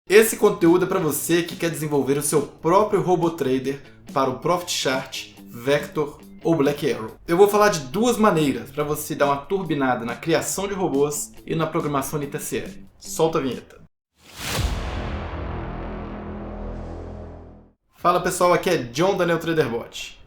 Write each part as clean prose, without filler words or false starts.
Esse conteúdo é para você que quer desenvolver o seu próprio RoboTrader para o Profit Chart, Vector ou Black Arrow. Eu vou falar de duas maneiras para você dar uma turbinada na criação de robôs e na programação NTCL. Solta a vinheta. Fala pessoal, aqui é John da NeoTraderBot.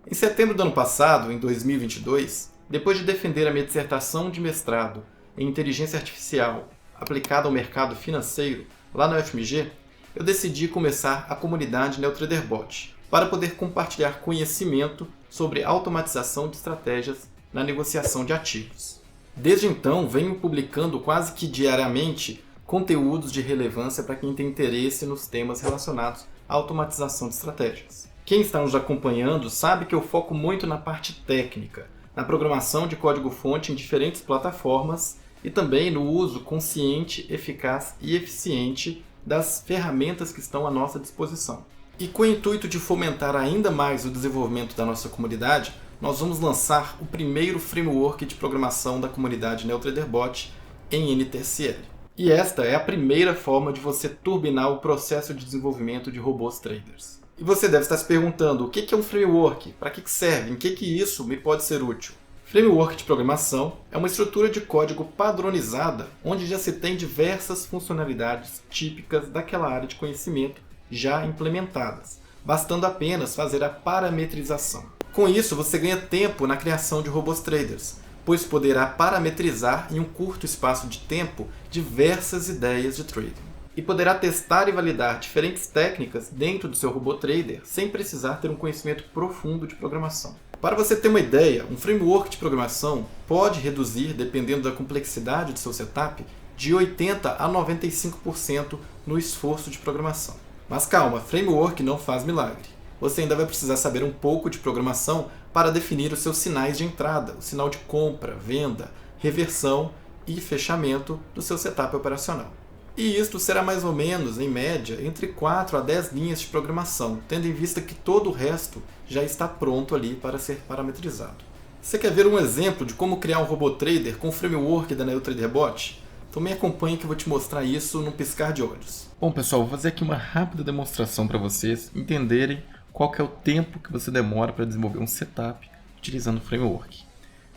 Em setembro do ano passado, em 2022, depois de defender a minha dissertação de mestrado em Inteligência Artificial aplicada ao mercado financeiro, lá na UFMG, eu decidi começar a comunidade NeoTraderBot para poder compartilhar conhecimento sobre automatização de estratégias na negociação de ativos. Desde então, venho publicando quase que diariamente conteúdos de relevância para quem tem interesse nos temas relacionados à automatização de estratégias. Quem está nos acompanhando sabe que eu foco muito na parte técnica, na programação de código-fonte em diferentes plataformas e também no uso consciente, eficaz e eficiente das ferramentas que estão à nossa disposição. E com o intuito de fomentar ainda mais o desenvolvimento da nossa comunidade, nós vamos lançar o primeiro framework de programação da comunidade NeoTraderBot em NTCL. E esta é a primeira forma de você turbinar o processo de desenvolvimento de robôs traders. E você deve estar se perguntando, o que é um framework? Para que serve? Em que isso me pode ser útil? Framework de programação é uma estrutura de código padronizada onde já se tem diversas funcionalidades típicas daquela área de conhecimento já implementadas, bastando apenas fazer a parametrização. Com isso, você ganha tempo na criação de robôs traders, pois poderá parametrizar em um curto espaço de tempo diversas ideias de trading. E poderá testar e validar diferentes técnicas dentro do seu robô trader sem precisar ter um conhecimento profundo de programação. Para você ter uma ideia, um framework de programação pode reduzir, dependendo da complexidade do seu setup, de 80% a 95% no esforço de programação. Mas calma, framework não faz milagre. Você ainda vai precisar saber um pouco de programação para definir os seus sinais de entrada, o sinal de compra, venda, reversão e fechamento do seu setup operacional. E isto será mais ou menos, em média, entre 4 a 10 linhas de programação, tendo em vista que todo o resto já está pronto ali para ser parametrizado. Você quer ver um exemplo de como criar um robô trader com o framework da NeoTraderBot? Então me acompanhe que eu vou te mostrar isso num piscar de olhos. Bom pessoal, vou fazer aqui uma rápida demonstração para vocês entenderem qual que é o tempo que você demora para desenvolver um setup utilizando o framework.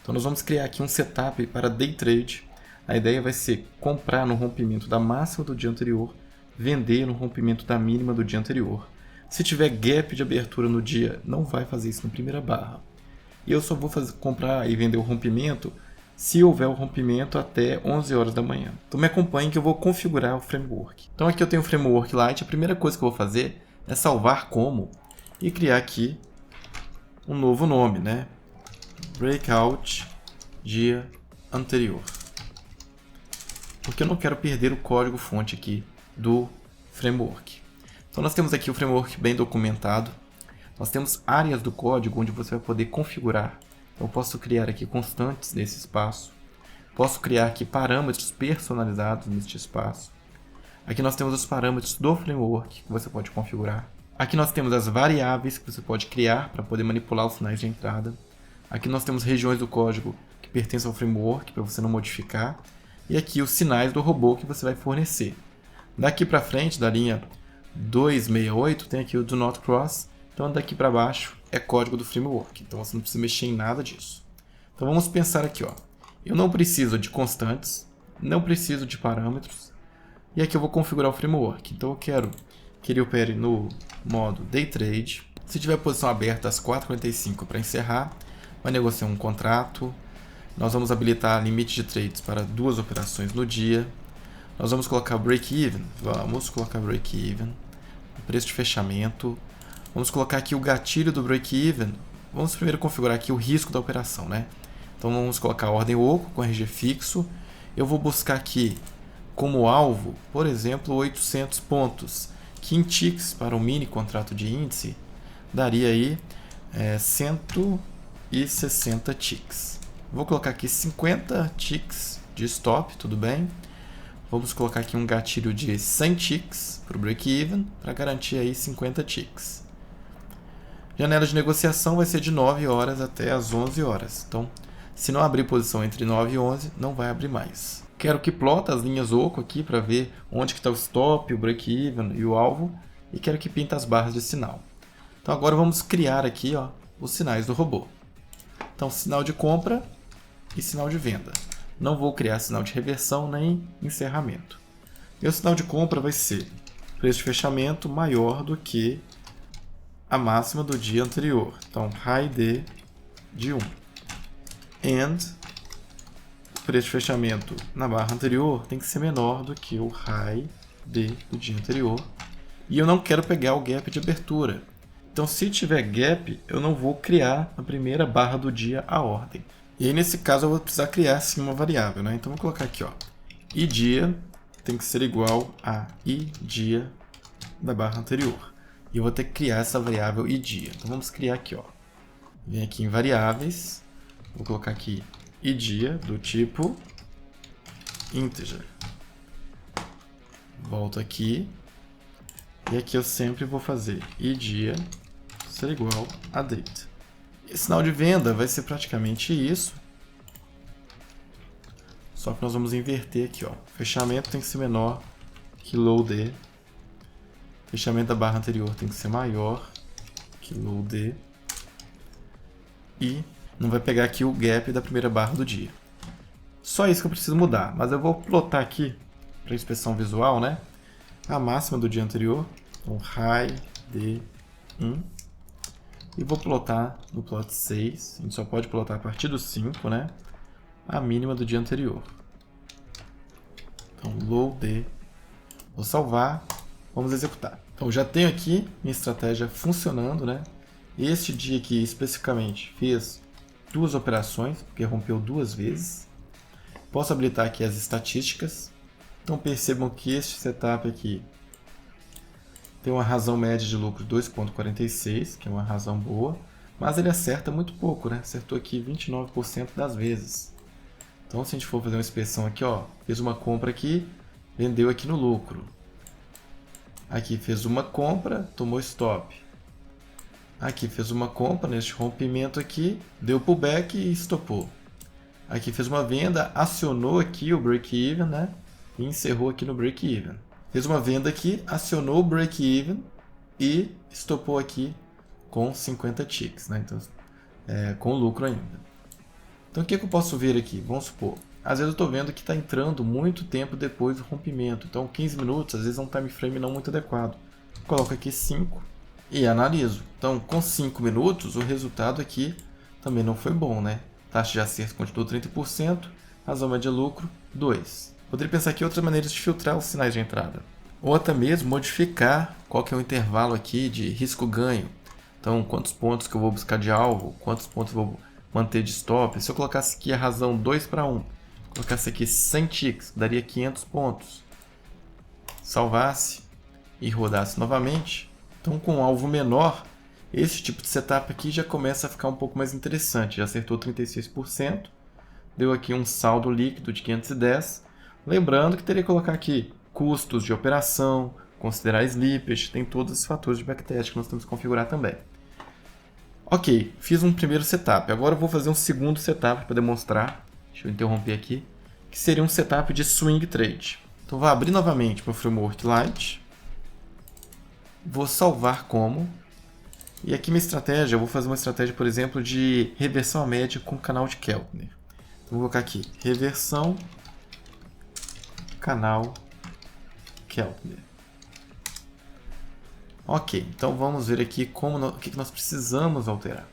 Então nós vamos criar aqui um setup para day trade. A ideia vai ser comprar no rompimento da máxima do dia anterior, vender no rompimento da mínima do dia anterior. Se tiver gap de abertura no dia, não vai fazer isso na primeira barra. E eu só vou comprar e vender o rompimento se houver o rompimento até 11 horas da manhã. Então me acompanhe que eu vou configurar o framework. Então aqui eu tenho o framework Lite. A primeira coisa que eu vou fazer é salvar como e criar aqui um novo nome, né? Breakout dia anterior. Porque eu não quero perder o código-fonte aqui do framework. Então nós temos aqui o framework bem documentado. Nós temos áreas do código onde você vai poder configurar. Então eu posso criar aqui constantes nesse espaço. Posso criar aqui parâmetros personalizados neste espaço. Aqui nós temos os parâmetros do framework que você pode configurar. Aqui nós temos as variáveis que você pode criar para poder manipular os sinais de entrada. Aqui nós temos regiões do código que pertencem ao framework para você não modificar. E aqui os sinais do robô que você vai fornecer. Daqui para frente, da linha 268, tem aqui o Do Not Cross. Então daqui para baixo é código do framework. Então você não precisa mexer em nada disso. Então vamos pensar aqui. Eu não preciso de constantes, não preciso de parâmetros. E aqui eu vou configurar o framework. Então eu quero que ele opere no modo Day Trade. Se tiver posição aberta às 4h45 para encerrar, vai negociar um contrato. Nós vamos habilitar limite de trades para 2 operações no dia. Nós vamos colocar break-even. Vamos colocar break-even. Preço de fechamento. Vamos colocar aqui o gatilho do break-even. Vamos primeiro configurar aqui o risco da operação, né? Então vamos colocar a ordem oco com RG fixo. Eu vou buscar aqui como alvo, por exemplo, 800 pontos. Que em ticks para um mini contrato de índice daria aí 160 ticks. Vou colocar aqui 50 ticks de stop, tudo bem. Vamos colocar aqui um gatilho de 100 ticks para o break-even, para garantir aí 50 ticks. Janela de negociação vai ser de 9 horas até as 11 horas. Então, se não abrir posição entre 9 e 11, não vai abrir mais. Quero que plota as linhas oco aqui para ver onde que está o stop, o break-even e o alvo. E quero que pinta as barras de sinal. Então agora vamos criar aqui, ó, os sinais do robô. Então sinal de compra e sinal de venda. Não vou criar sinal de reversão nem encerramento. Meu sinal de compra vai ser preço de fechamento maior do que a máxima do dia anterior. Então high D de 1. And preço de fechamento na barra anterior tem que ser menor do que o high D do dia anterior. E eu não quero pegar o gap de abertura. Então, se tiver gap, eu não vou criar na primeira barra do dia a ordem. E aí, nesse caso, eu vou precisar criar sim uma variável, né? Então, vou colocar aqui, ó, i dia tem que ser igual a i dia da barra anterior. E eu vou ter que criar essa variável i dia. Então, vamos criar aqui, ó. Vem aqui em variáveis, vou colocar aqui i dia do tipo integer. Volto aqui. E aqui eu sempre vou fazer i dia ser igual a date. E sinal de venda vai ser praticamente isso. Só que nós vamos inverter aqui, ó. Fechamento tem que ser menor que low D. Fechamento da barra anterior tem que ser maior que low D. E não vai pegar aqui o gap da primeira barra do dia. Só isso que eu preciso mudar. Mas eu vou plotar aqui, para inspeção visual, né? A máxima do dia anterior, então high D1, e vou plotar no plot 6, a gente só pode plotar a partir do 5, né? A mínima do dia anterior. Então low D, vou salvar, vamos executar. Então já tenho aqui minha estratégia funcionando, né? Este dia aqui especificamente fez 2 operações, porque rompeu 2 vezes. Posso habilitar aqui as estatísticas. Então percebam que este setup aqui tem uma razão média de lucro 2,46, que é uma razão boa, mas ele acerta muito pouco, né? Acertou aqui 29% das vezes. Então se a gente for fazer uma inspeção aqui, ó, fez uma compra aqui, vendeu aqui no lucro. Aqui fez uma compra, tomou stop. Aqui fez uma compra neste rompimento aqui, deu pullback e estopou. Aqui fez uma venda, acionou aqui o break-even, né? E encerrou aqui no break-even. Fez uma venda aqui, acionou o break-even e estopou aqui com 50 ticks, né? Então, com lucro ainda. Então, o que eu posso ver aqui? Vamos supor, às vezes eu estou vendo que está entrando muito tempo depois do rompimento. Então, 15 minutos, às vezes é um time frame não muito adequado. Coloco aqui 5 e analiso. Então, com 5 minutos, o resultado aqui também não foi bom, né? Taxa de acerto continuou 30%, razão média de lucro 2. Poderia pensar aqui outras maneiras de filtrar os sinais de entrada. Ou até mesmo modificar qual que é o intervalo aqui de risco-ganho. Então, quantos pontos que eu vou buscar de alvo, quantos pontos eu vou manter de stop. Se eu colocasse aqui a razão 2:1, colocasse aqui 100 ticks, daria 500 pontos. Salvasse e rodasse novamente. Então, com um alvo menor, esse tipo de setup aqui já começa a ficar um pouco mais interessante. Já acertou 36%, deu aqui um saldo líquido de 510. Lembrando que teria que colocar aqui custos de operação, considerar slippage, tem todos esses fatores de backtest que nós temos que configurar também. Ok, fiz um primeiro setup. Agora eu vou fazer um segundo setup para demonstrar. Deixa eu interromper aqui. Que seria um setup de swing trade. Então vou abrir novamente para o Framework Lite. Vou salvar como. E aqui minha estratégia, eu vou fazer uma estratégia, por exemplo, de reversão à média com canal de Keltner. Então vou colocar aqui, reversão canal Keltner. Ok, então vamos ver aqui o que nós precisamos alterar.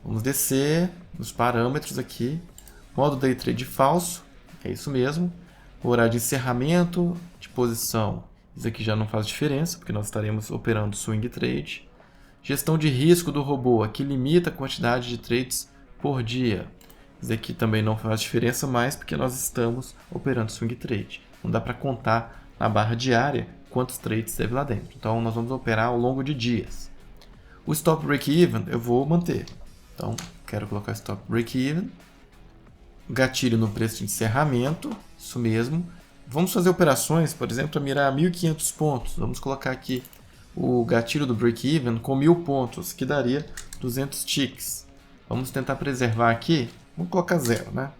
Vamos descer nos parâmetros aqui. Modo Day Trade falso, é isso mesmo. Horário de encerramento, de posição, isso aqui já não faz diferença, porque nós estaremos operando swing trade. Gestão de risco do robô, aqui limita a quantidade de trades por dia. Isso aqui também não faz diferença mais, porque nós estamos operando swing trade. Não dá para contar na barra diária quantos trades teve lá dentro. Então, nós vamos operar ao longo de dias. O stop break-even eu vou manter. Então, quero colocar stop break-even. Gatilho no preço de encerramento, isso mesmo. Vamos fazer operações, por exemplo, para mirar 1.500 pontos. Vamos colocar aqui o gatilho do break-even com 1.000 pontos, que daria 200 ticks. Vamos tentar preservar aqui. Vamos colocar 0, né?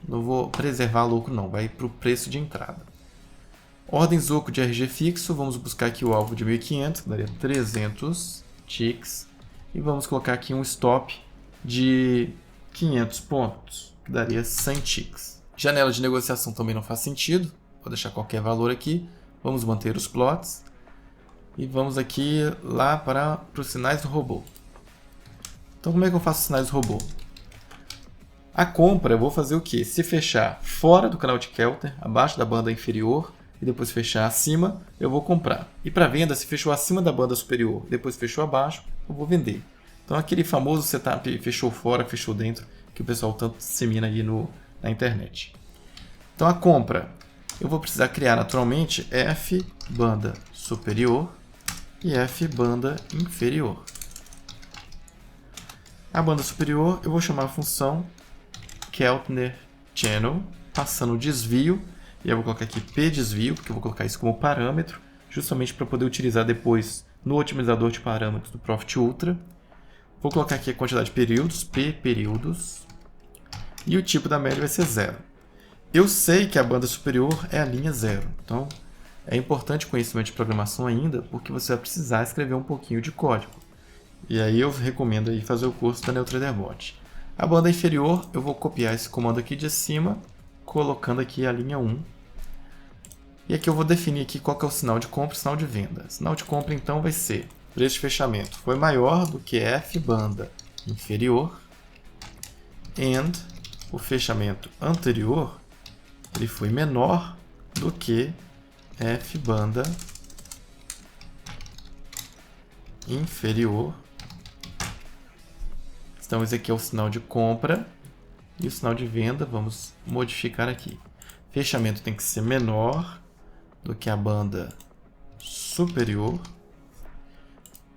Não vou preservar lucro não, vai para o preço de entrada. Ordem Zoco de RG fixo, vamos buscar aqui o alvo de 1.500, que daria 300 ticks. E vamos colocar aqui um stop de 500 pontos, que daria 100 ticks. Janela de negociação também não faz sentido, vou deixar qualquer valor aqui. Vamos manter os plots. E vamos aqui lá para os sinais do robô. Então como é que eu faço os sinais do robô? A compra eu vou fazer o quê? Se fechar fora do canal de Keltner, abaixo da banda inferior, e depois fechar acima, eu vou comprar. E para venda, se fechou acima da banda superior, depois fechou abaixo, eu vou vender. Então aquele famoso setup fechou fora, fechou dentro, que o pessoal tanto dissemina aí na internet. Então a compra, eu vou precisar criar naturalmente F banda superior e F banda inferior. A banda superior eu vou chamar a função Keltner Channel, passando o desvio, e eu vou colocar aqui P desvio, porque eu vou colocar isso como parâmetro, justamente para poder utilizar depois no otimizador de parâmetros do Profit Ultra. Vou colocar aqui a quantidade de períodos, P períodos, e o tipo da média vai ser 0. Eu sei que a banda superior é a linha 0, então é importante conhecimento de programação ainda, porque você vai precisar escrever um pouquinho de código. E aí eu recomendo aí fazer o curso da NeoTraderBot. A banda inferior, eu vou copiar esse comando aqui de cima, colocando aqui a linha 1. E aqui eu vou definir aqui qual que é o sinal de compra e sinal de venda. Sinal de compra, então, vai ser preço de fechamento foi maior do que F banda inferior, and o fechamento anterior ele foi menor do que F banda inferior. Então esse aqui é o sinal de compra e o sinal de venda, vamos modificar aqui. Fechamento tem que ser menor do que a banda superior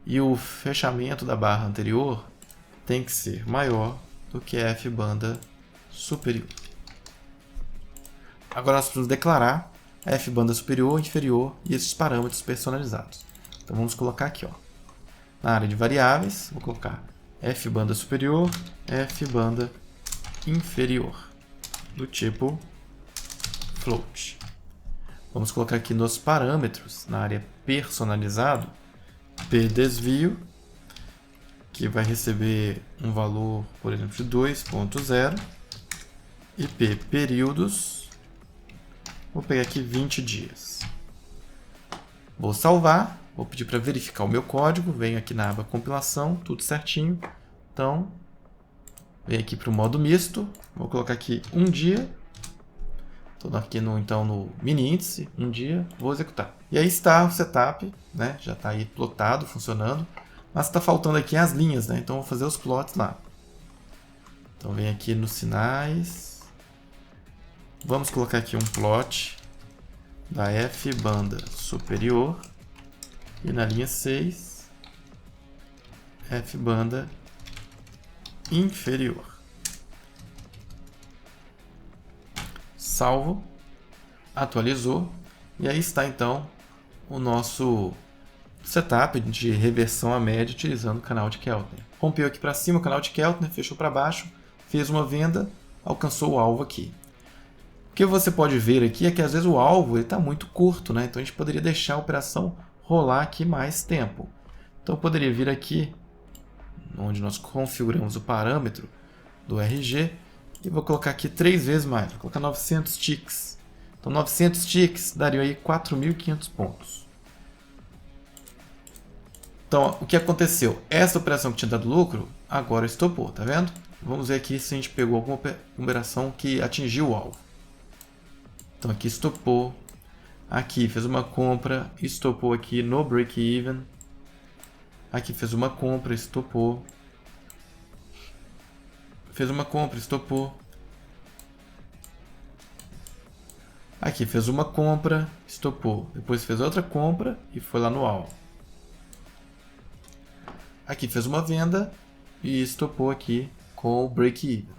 e o fechamento da barra anterior tem que ser maior do que F banda superior. Agora nós precisamos declarar a F banda superior, inferior e esses parâmetros personalizados. Então vamos colocar aqui, ó, na área de variáveis, vou colocar F banda superior, F banda inferior, do tipo float. Vamos colocar aqui nos parâmetros, na área personalizado, P desvio, que vai receber um valor, por exemplo, de 2.0, e P períodos, vou pegar aqui 20 dias. Vou salvar. Vou pedir para verificar o meu código, venho aqui na aba compilação, tudo certinho. Então, venho aqui para o modo misto, vou colocar aqui 1 dia. Estou aqui no mini índice, 1 dia, vou executar. E aí está o setup, né? Já está aí plotado, funcionando. Mas está faltando aqui as linhas, né? Então vou fazer os plots lá. Então venho aqui nos sinais. Vamos colocar aqui um plot da F banda superior. E na linha 6, F banda inferior. Salvo, atualizou, e aí está então o nosso setup de reversão à média utilizando o canal de Keltner. Rompeu aqui para cima o canal de Keltner, fechou para baixo, fez uma venda, alcançou o alvo aqui. O que você pode ver aqui é que às vezes o alvo está muito curto, né? Então a gente poderia deixar a operação rolar aqui mais tempo. Então eu poderia vir aqui, onde nós configuramos o parâmetro do RG, e vou colocar aqui 3 vezes mais, vou colocar 900 ticks. Então 900 ticks daria aí 4.500 pontos. Então o que aconteceu? Essa operação que tinha dado lucro, agora estopou, tá vendo? Vamos ver aqui se a gente pegou alguma operação que atingiu o alvo. Então aqui estopou. Aqui fez uma compra, estopou aqui no break-even. Aqui fez uma compra, estopou. Fez uma compra, estopou. Aqui fez uma compra, estopou. Depois fez outra compra e foi lá no alvo. Aqui fez uma venda e estopou aqui com o break-even.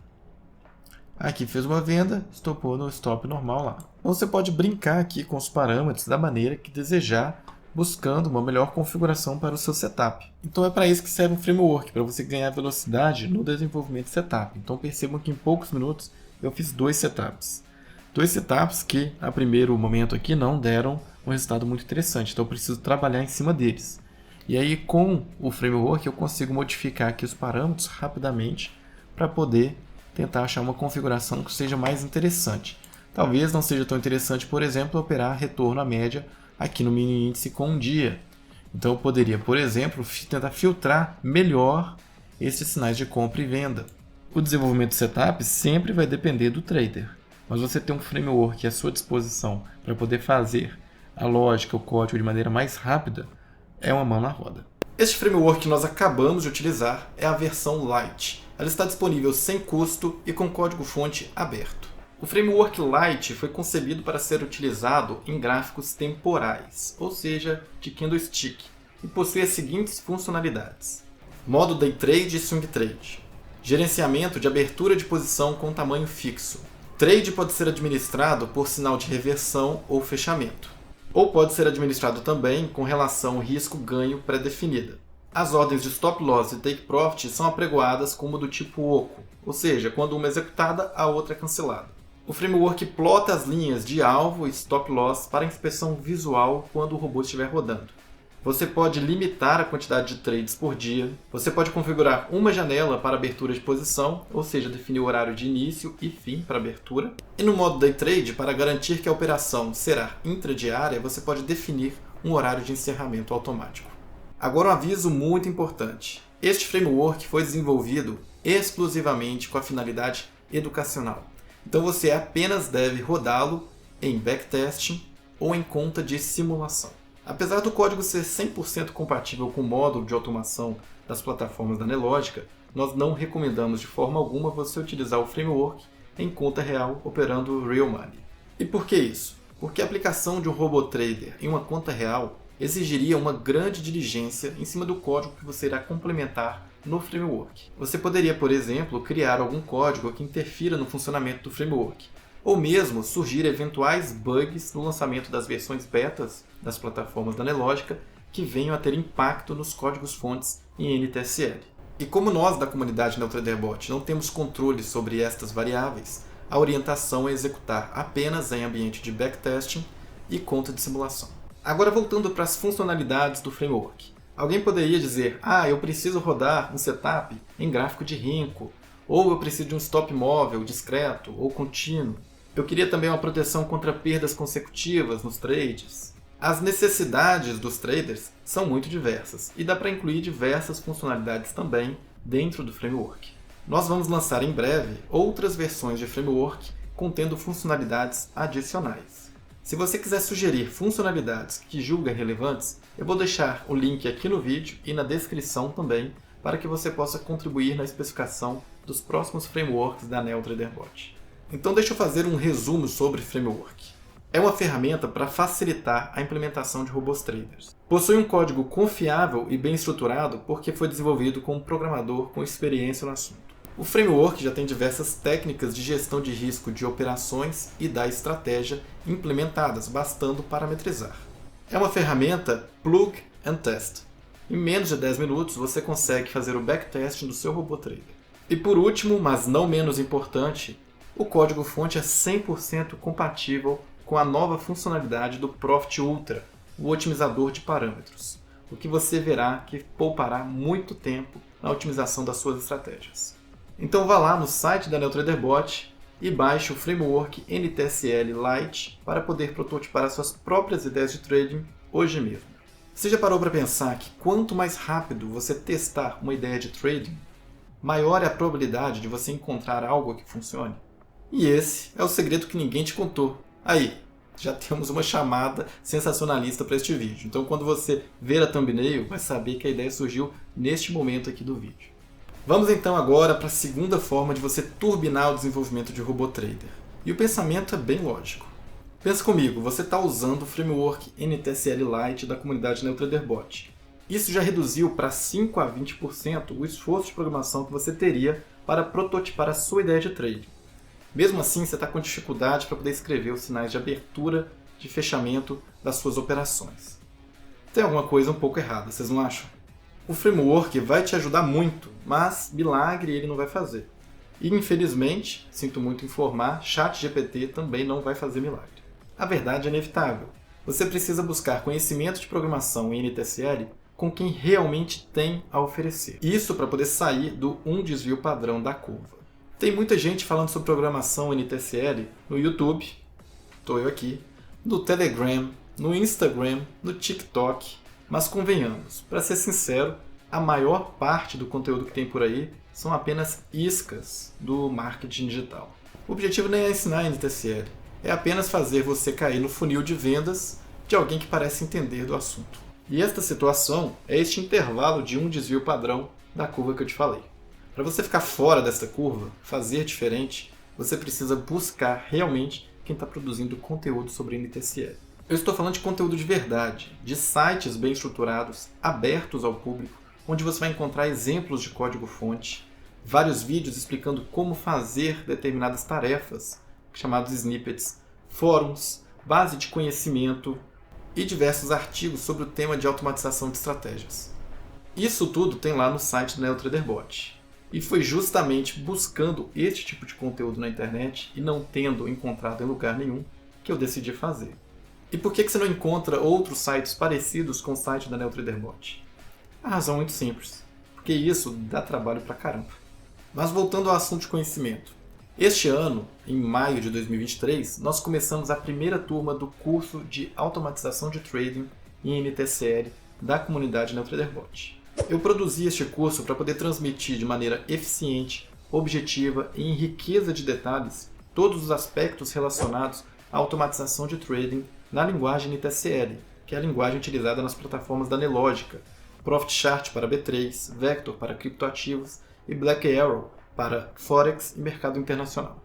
Aqui fez uma venda, estopou no stop normal lá. Então você pode brincar aqui com os parâmetros da maneira que desejar, buscando uma melhor configuração para o seu setup. Então é para isso que serve um framework, para você ganhar velocidade no desenvolvimento de setup. Então percebam que em poucos minutos eu fiz 2 setups. 2 setups que, a primeiro momento aqui, não deram um resultado muito interessante. Então eu preciso trabalhar em cima deles. E aí com o framework eu consigo modificar aqui os parâmetros rapidamente para poder tentar achar uma configuração que seja mais interessante. Talvez não seja tão interessante, por exemplo, operar retorno à média aqui no mini índice com um dia. Então eu poderia, por exemplo, tentar filtrar melhor esses sinais de compra e venda. O desenvolvimento do setup sempre vai depender do trader, mas você ter um framework à sua disposição para poder fazer a lógica, o código de maneira mais rápida, é uma mão na roda. Este framework que nós acabamos de utilizar é a versão Lite. Ela está disponível sem custo e com código-fonte aberto. O framework Lite foi concebido para ser utilizado em gráficos temporais, ou seja, de candlestick, e possui as seguintes funcionalidades: modo Day Trade e Swing Trade, gerenciamento de abertura de posição com tamanho fixo. Trade pode ser administrado por sinal de reversão ou fechamento, ou pode ser administrado também com relação risco-ganho pré-definida. As ordens de Stop Loss e Take Profit são apregoadas como do tipo oco, ou seja, quando uma é executada, a outra é cancelada. O framework plota as linhas de alvo e Stop Loss para inspeção visual quando o robô estiver rodando. Você pode limitar a quantidade de trades por dia. Você pode configurar uma janela para abertura de posição, ou seja, definir o horário de início e fim para abertura. E no modo Day Trade, para garantir que a operação será intradiária, você pode definir um horário de encerramento automático. Agora um aviso muito importante. Este framework foi desenvolvido exclusivamente com a finalidade educacional. Então você apenas deve rodá-lo em backtesting ou em conta de simulação. Apesar do código ser 100% compatível com o módulo de automação das plataformas da Nelogica, nós não recomendamos de forma alguma você utilizar o framework em conta real operando real money. E por que isso? Porque a aplicação de um RoboTrader em uma conta real exigiria uma grande diligência em cima do código que você irá complementar no framework. Você poderia, por exemplo, criar algum código que interfira no funcionamento do framework, ou mesmo surgir eventuais bugs no lançamento das versões betas das plataformas da Nelogica que venham a ter impacto nos códigos-fontes em NTSL. E como nós da comunidade NeoTraderBot não temos controle sobre estas variáveis, a orientação é executar apenas em ambiente de backtesting e conta de simulação. Agora voltando para as funcionalidades do framework. Alguém poderia dizer, eu preciso rodar um setup em gráfico de Renko, ou eu preciso de um stop móvel discreto ou contínuo. Eu queria também uma proteção contra perdas consecutivas nos trades. As necessidades dos traders são muito diversas e dá para incluir diversas funcionalidades também dentro do framework. Nós vamos lançar em breve outras versões de framework contendo funcionalidades adicionais. Se você quiser sugerir funcionalidades que julga relevantes, eu vou deixar o link aqui no vídeo e na descrição também para que você possa contribuir na especificação dos próximos frameworks da NeoTraderBot. Então deixa eu fazer um resumo sobre framework. É uma ferramenta para facilitar a implementação de robôs traders. Possui um código confiável e bem estruturado porque foi desenvolvido com um programador com experiência no assunto. O framework já tem diversas técnicas de gestão de risco de operações e da estratégia implementadas, bastando parametrizar. É uma ferramenta plug and test. Em menos de 10 minutos você consegue fazer o backtesting do seu robô trader. E por último, mas não menos importante, o código-fonte é 100% compatível com a nova funcionalidade do Profit Ultra, o otimizador de parâmetros, o que você verá que poupará muito tempo na otimização das suas estratégias. Então vá lá no site da NeoTraderBot e baixe o framework NTSL Lite para poder prototipar as suas próprias ideias de trading hoje mesmo. Você já parou para pensar que quanto mais rápido você testar uma ideia de trading, maior é a probabilidade de você encontrar algo que funcione? E esse é o segredo que ninguém te contou. Aí, já temos uma chamada sensacionalista para este vídeo. Então quando você ver a thumbnail, vai saber que a ideia surgiu neste momento aqui do vídeo. Vamos então agora para a segunda forma de você turbinar o desenvolvimento de robô trader. E o pensamento é bem lógico. Pensa comigo, você está usando o framework NTSL Lite da comunidade NeoTraderBot. Isso já reduziu para 5 a 20% o esforço de programação que você teria para prototipar a sua ideia de trade. Mesmo assim, você está com dificuldade para poder escrever os sinais de abertura, de fechamento das suas operações. Tem alguma coisa um pouco errada, vocês não acham? O framework vai te ajudar muito, mas milagre ele não vai fazer. E infelizmente, sinto muito informar, ChatGPT também não vai fazer milagre. A verdade é inevitável. Você precisa buscar conhecimento de programação em NTSL com quem realmente tem a oferecer. Isso para poder sair do desvio padrão da curva. Tem muita gente falando sobre programação em NTSL no YouTube, estou eu aqui, no Telegram, no Instagram, no TikTok, mas convenhamos, para ser sincero, a maior parte do conteúdo que tem por aí são apenas iscas do marketing digital. O objetivo nem é ensinar NTSL, é apenas fazer você cair no funil de vendas de alguém que parece entender do assunto. E esta situação é este intervalo de desvio padrão da curva que eu te falei. Para você ficar fora dessa curva, fazer diferente, você precisa buscar realmente quem está produzindo conteúdo sobre NTSL. Eu estou falando de conteúdo de verdade, de sites bem estruturados, abertos ao público, onde você vai encontrar exemplos de código-fonte, vários vídeos explicando como fazer determinadas tarefas, chamados snippets, fóruns, base de conhecimento e diversos artigos sobre o tema de automatização de estratégias. Isso tudo tem lá no site do NeoTraderBot. E foi justamente buscando este tipo de conteúdo na internet e não tendo encontrado em lugar nenhum que eu decidi fazer. E por que você não encontra outros sites parecidos com o site da NeoTraderBot? A razão é muito simples, porque isso dá trabalho pra caramba. Mas voltando ao assunto de conhecimento. Este ano, em maio de 2023, nós começamos a primeira turma do curso de automatização de trading em NTSL da comunidade NeoTraderBot. Eu produzi este curso para poder transmitir de maneira eficiente, objetiva e em riqueza de detalhes todos os aspectos relacionados à automatização de trading na linguagem NTSL, que é a linguagem utilizada nas plataformas da Nelogica, Profit Chart para B3, Vector para criptoativos e Black Arrow para Forex e mercado internacional.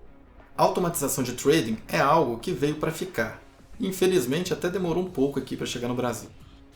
A automatização de trading é algo que veio para ficar. Infelizmente, até demorou um pouco aqui para chegar no Brasil.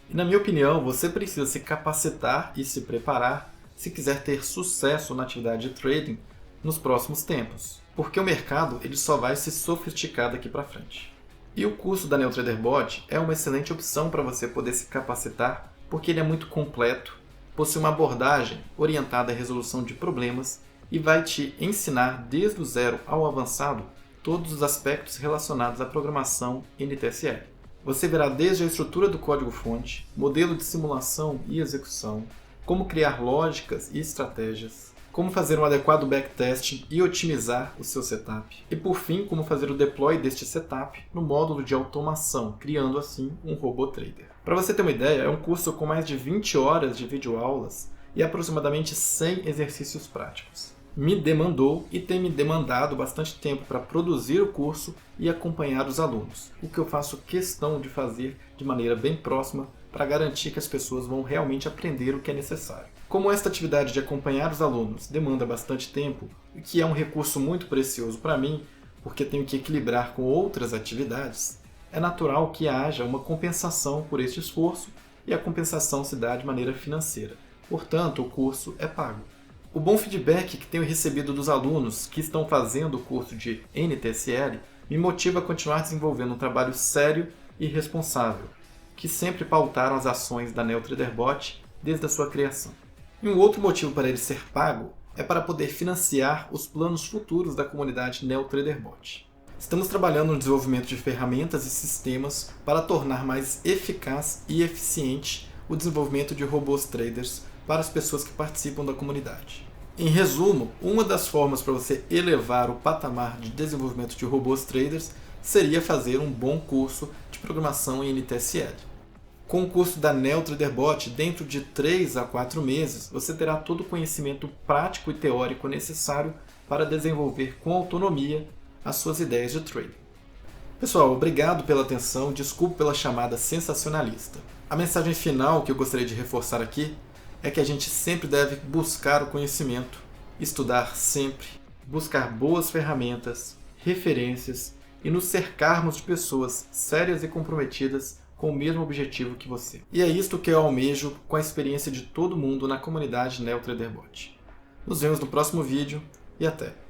E na minha opinião, você precisa se capacitar e se preparar se quiser ter sucesso na atividade de trading nos próximos tempos, porque o mercado ele só vai se sofisticar daqui para frente. E o curso da NeoTraderBot é uma excelente opção para você poder se capacitar, porque ele é muito completo, possui uma abordagem orientada à resolução de problemas e vai te ensinar desde o zero ao avançado todos os aspectos relacionados à programação NTSL. Você verá desde a estrutura do código-fonte, modelo de simulação e execução, como criar lógicas e estratégias, como fazer um adequado backtesting e otimizar o seu setup, e por fim, como fazer o deploy deste setup no módulo de automação, criando assim um robô trader. Para você ter uma ideia, é um curso com mais de 20 horas de videoaulas e aproximadamente 100 exercícios práticos. Me demandou e tem me demandado bastante tempo para produzir o curso e acompanhar os alunos, o que eu faço questão de fazer de maneira bem próxima para garantir que as pessoas vão realmente aprender o que é necessário. Como esta atividade de acompanhar os alunos demanda bastante tempo, e que é um recurso muito precioso para mim, porque tenho que equilibrar com outras atividades, é natural que haja uma compensação por este esforço e a compensação se dá de maneira financeira. Portanto, o curso é pago. O bom feedback que tenho recebido dos alunos que estão fazendo o curso de NTSL me motiva a continuar desenvolvendo um trabalho sério e responsável, que sempre pautaram as ações da NeoTraderBot desde a sua criação. E um outro motivo para ele ser pago é para poder financiar os planos futuros da comunidade NeoTraderBot. Estamos trabalhando no desenvolvimento de ferramentas e sistemas para tornar mais eficaz e eficiente o desenvolvimento de robôs traders para as pessoas que participam da comunidade. Em resumo, uma das formas para você elevar o patamar de desenvolvimento de robôs traders seria fazer um bom curso de programação em NTSL. Com o curso da NeoTraderBot, dentro de 3 a 4 meses, você terá todo o conhecimento prático e teórico necessário para desenvolver com autonomia as suas ideias de trading. Pessoal, obrigado pela atenção, desculpe pela chamada sensacionalista. A mensagem final que eu gostaria de reforçar aqui é que a gente sempre deve buscar o conhecimento, estudar sempre, buscar boas ferramentas, referências e nos cercarmos de pessoas sérias e comprometidas com o mesmo objetivo que você. E é isto que eu almejo com a experiência de todo mundo na comunidade NeoTraderBot. Nos vemos no próximo vídeo e até!